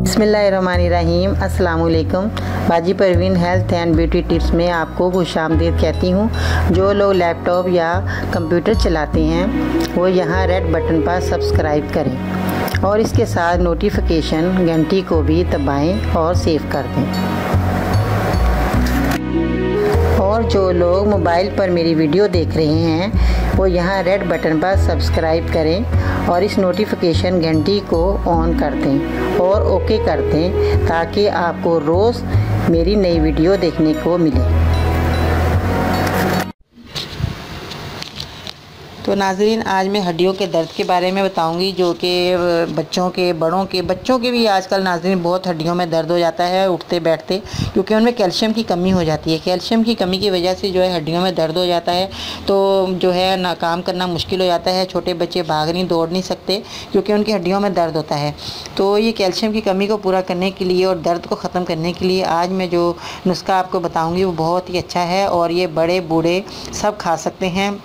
बिस्मिल्लाहिर्रहमानिर्रहीम। अस्सलाम वालेकुम। बाजी Parveen health and beauty tips में आपको खुशामदीद कहती हूँ। जो लोग लैपटॉप या कंप्यूटर चलाते हैं वो यहाँ रेड बटन पर सब्सक्राइब करें और इसके साथ नोटिफिकेशन घंटी को भी दबाएं और सेव कर दें। और जो लोग मोबाइल पर मेरी वीडियो देख रहे हैं वो यहाँ रेड बटन पर सब्सक्राइब करें और इस नोटिफिकेशन घंटी को ऑन कर दें और ओके कर दें ताकि आपको रोज़ मेरी नई वीडियो देखने को मिले। तो नाज़रीन, आज मैं हड्डियों के दर्द के बारे में बताऊंगी, जो कि बच्चों के बच्चों के भी आजकल नाज़रीन बहुत हड्डियों में दर्द हो जाता है उठते बैठते, क्योंकि उनमें कैल्शियम की कमी हो जाती है। कैल्शियम की कमी की वजह से जो है हड्डियों में दर्द हो जाता है, तो जो है ना काम करना मुश्किल हो जाता है। छोटे बच्चे भाग नहीं दौड़ नहीं सकते क्योंकि उनकी हड्डियों में दर्द होता है। तो ये कैल्शियम की कमी को पूरा करने के लिए और दर्द को ख़त्म करने के लिए आज मैं जो नुस्खा आपको बताऊँगी वो बहुत ही अच्छा है और ये बड़े बूढ़े सब खा सकते हैं,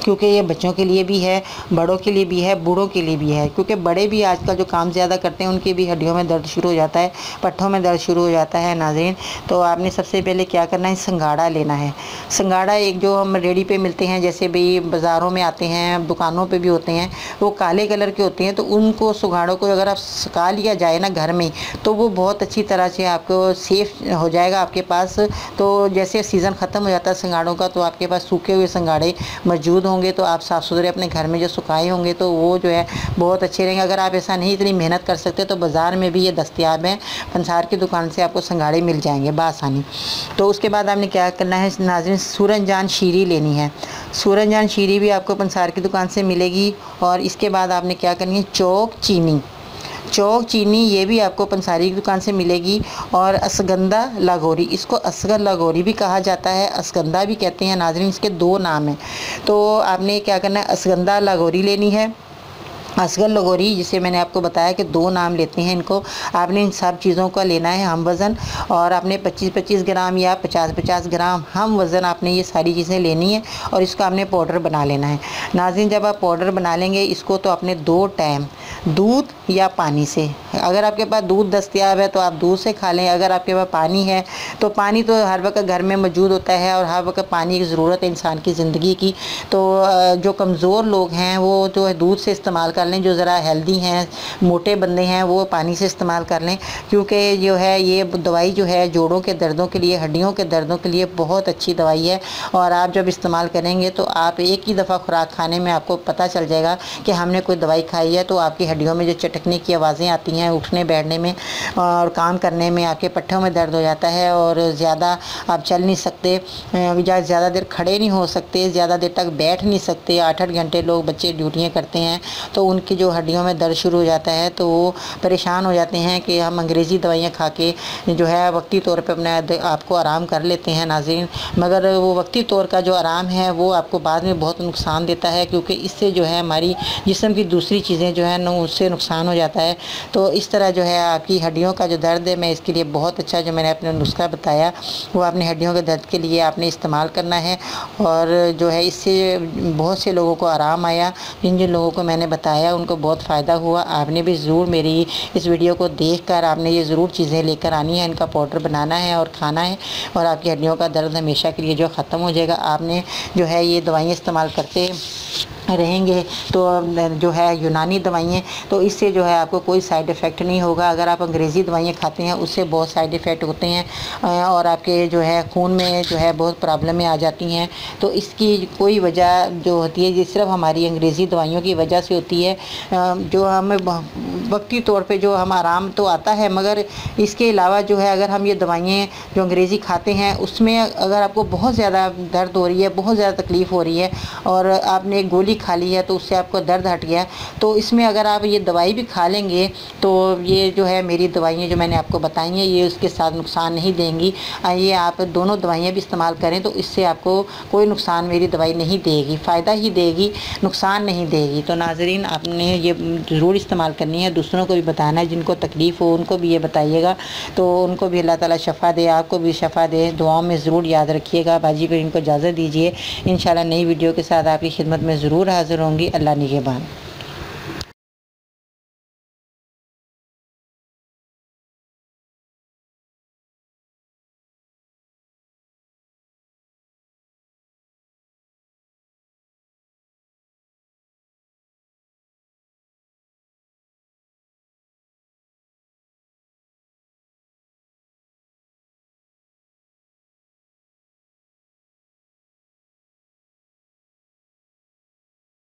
क्योंकि ये बच्चों के लिए भी है, बड़ों के लिए भी है, बूढ़ों के लिए भी है। क्योंकि बड़े भी आजकल जो काम ज़्यादा करते हैं उनकी भी हड्डियों में दर्द शुरू हो जाता है, पट्ठों में दर्द शुरू हो जाता है नाज़रीन। तो आपने सबसे पहले क्या करना है, संगाड़ा लेना है। संगाड़ा एक जो हम रेडी पे मिलते हैं, जैसे भाई बाज़ारों में आते हैं, दुकानों पे भी होते हैं, वो काले कलर के होते हैं। तो उनको सुगाड़ों को अगर आप सुखा लिया जाए ना घर में, तो वो बहुत अच्छी तरह से आपको सेफ हो जाएगा आपके पास। तो जैसे सीज़न ख़त्म हो जाता है संगाड़ों का, तो आपके पास सूखे हुए संगाड़े मौजूद होंगे, तो आप साफ़ सुथरे अपने घर में जो सुखाए होंगे तो वो जो है बहुत अच्छे रहेंगे। अगर आप ऐसा नहीं इतनी मेहनत कर सकते तो बाज़ार में भी ये दस्तयाब हैं, पंसार की दुकान से आपको संगाड़े मिल जाएंगे बआसानी। तो उसके बाद आपने क्या करना है नाज़रीन, सूरजजान शीरी लेनी है। सूरजजान शीरी भी आपको पंसार की दुकान से मिलेगी। और इसके बाद आपने क्या करनी है, चौक चीनी ये भी आपको पंसारी की दुकान से मिलेगी। और असगंधा लागोरी, इसको असगर लागोरी भी कहा जाता है, असगंधा भी कहते हैं नाज़रीन, इसके दो नाम हैं। तो आपने क्या करना है, असगंधा लागोरी लेनी है। असगर लगोरी जिसे मैंने आपको बताया कि दो नाम लेते हैं इनको। आपने इन सब चीज़ों का लेना है हम वज़न, और आपने 25-25 ग्राम या 50-50 ग्राम हम वज़न आपने ये सारी चीज़ें लेनी है और इसका आपने पाउडर बना लेना है नाज़रीन। जब आप पाउडर बना लेंगे इसको, तो आपने 2 टाइम दूध या पानी से, अगर आपके पास दूध दस्तयाब है तो आप दूध से खा लें, अगर आपके पास पानी है तो पानी तो हर वक्त घर में मौजूद होता है और हर वक्त पानी की ज़रूरत है इंसान की ज़िंदगी की। तो जो कमज़ोर लोग हैं वो जो है दूध से इस्तेमाल कर लें, जो ज़रा हेल्दी हैं, मोटे बंदे हैं, वो पानी से इस्तेमाल कर लें। क्योंकि जो है ये दवाई जो है जोड़ों के दर्दों के लिए, हड्डियों के दर्दों के लिए बहुत अच्छी दवाई है। और आप जब इस्तेमाल करेंगे तो आप एक ही दफ़ा खुराक खाने में आपको पता चल जाएगा कि हमने कोई दवाई खाई है। तो आपकी हड्डियों में जो चटकने की आवाज़ें आती हैं, उठने बैठने में और काम करने में, आपके पट्ठों में दर्द हो जाता है और ज़्यादा आप चल नहीं सकते या ज़्यादा देर खड़े नहीं हो सकते, ज़्यादा देर तक बैठ नहीं सकते। 8-8 घंटे लोग बच्चे ड्यूटियाँ करते हैं, तो उनकी जो हड्डियों में दर्द शुरू हो जाता है तो वो परेशान हो जाते हैं कि हम अंग्रेज़ी दवाइयाँ खा के जो है वक्ती तौर पे अपने आपको आराम कर लेते हैं नाज़रीन। मगर वो वक्ती तौर का जो आराम है वो आपको बाद में बहुत नुकसान देता है, क्योंकि इससे जो है हमारी जिस्म की दूसरी चीज़ें जो है ना उससे नुकसान हो जाता है। तो इस तरह जो है आपकी हड्डियों का जो दर्द है, मैं इसके लिए बहुत अच्छा जो मैंने अपने नुस्खा बताया वो अपनी हड्डियों के दर्द के लिए आपने इस्तेमाल करना है। और जो है इससे बहुत से लोगों को आराम आया। जिन जिन लोगों को मैंने बताया उनको बहुत फ़ायदा हुआ। आपने भी ज़रूर मेरी इस वीडियो को देखकर आपने ये ज़रूर चीज़ें लेकर आनी है, इनका पाउडर बनाना है और खाना है, और आपकी हड्डियों का दर्द हमेशा के लिए जो ख़त्म हो जाएगा। आपने जो है ये दवाइयाँ इस्तेमाल करते रहेंगे तो जो है यूनानी दवाइयाँ, तो इससे जो है आपको कोई साइड इफ़ेक्ट नहीं होगा। अगर आप अंग्रेज़ी दवाइयाँ खाते हैं उससे बहुत साइड इफ़ेक्ट होते हैं और आपके जो है खून में जो है बहुत प्रॉब्लमें आ जाती हैं। तो इसकी कोई वजह जो होती है ये सिर्फ हमारी अंग्रेज़ी दवाइयों की वजह से होती है। जो हमें वक्ती तौर पे जो हम आराम तो आता है, मगर इसके अलावा जो है अगर हम ये दवाइयाँ जो अंग्रेज़ी खाते हैं उसमें अगर आपको बहुत ज़्यादा दर्द हो रही है, बहुत ज़्यादा तकलीफ़ हो रही है और आपने एक गोली खा ली है तो उससे आपको दर्द हट गया, तो इसमें अगर आप ये दवाई भी खा लेंगे तो ये जो है मेरी दवाइयाँ जो मैंने आपको बताई हैं ये उसके साथ नुकसान नहीं देंगी। ये आप दोनों दवाइयाँ भी इस्तेमाल करें तो इससे आपको कोई नुकसान मेरी दवाई नहीं देगी, फ़ायदा ही देगी, नुकसान नहीं देगी। तो नाज़रीन आपने ये ज़रूर इस्तेमाल करनी है, दूसरों को भी बताना है, जिनको तकलीफ़ हो उनको भी ये बताइएगा तो उनको भी अल्लाह ताला शफ़ा दे, आपको भी शफ़ा दे। दुआओं में ज़रूर याद रखिएगा। बाजी पर इनको इजाज़त दीजिए। इंशाल्लाह नई वीडियो के साथ आपकी खिदमत में ज़रूर हाज़िर होंगी। अल्लाह निगहबान।